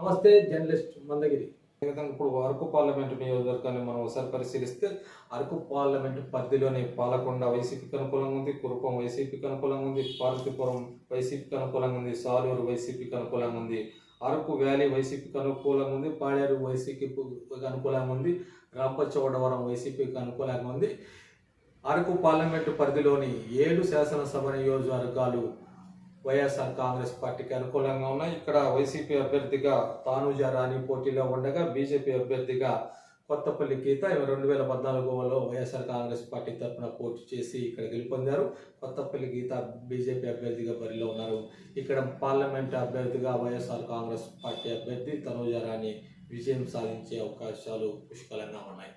నమస్తే, జర్నలిస్ట్ మందగిరి. ఇప్పుడు అరకు పార్లమెంటు నియోజకవర్గాన్ని మనం ఒకసారి పరిశీలిస్తే అరకు పార్లమెంటు పరిధిలోని పాలకొండ వైసీపీకి అనుకూలంగా ఉంది, కురుపం వైసీపీకి అనుకూలంగా ఉంది, పార్వతీపురం వైసీపీకి అనుకూలంగా ఉంది, సాలూరు వైసీపీకి అనుకూలంగా ఉంది, అరకు వ్యాలీ వైసీపీకి అనుకూలంగా ఉంది, పాడేరు వైసీపీకి అనుకూలంగా ఉంది, రాంపచోడవరం వైసీపీకి అనుకూలంగా ఉంది. అరకు పార్లమెంటు పరిధిలోని 7 శాసనసభ నియోజకవర్గాలు వైఎస్ఆర్ కాంగ్రెస్ పార్టీకి అనుకూలంగా ఉన్నాయి. ఇక్కడ వైసీపీ అభ్యర్థిగా తానుజా రాణి పోటీలో ఉండగా బీజేపీ అభ్యర్థిగా కొత్తపల్లి గీత 2014లో వైఎస్ఆర్ కాంగ్రెస్ పార్టీ తరఫున పోటీ చేసి ఇక్కడ గెలుపొందారు. కొత్తపల్లి గీత బీజేపీ అభ్యర్థిగా బరిలో ఉన్నారు. ఇక్కడ పార్లమెంట్ అభ్యర్థిగా వైఎస్ఆర్ కాంగ్రెస్ పార్టీ అభ్యర్థి తనుజా రాణి విజయం సాధించే అవకాశాలు పుష్కలంగా ఉన్నాయి.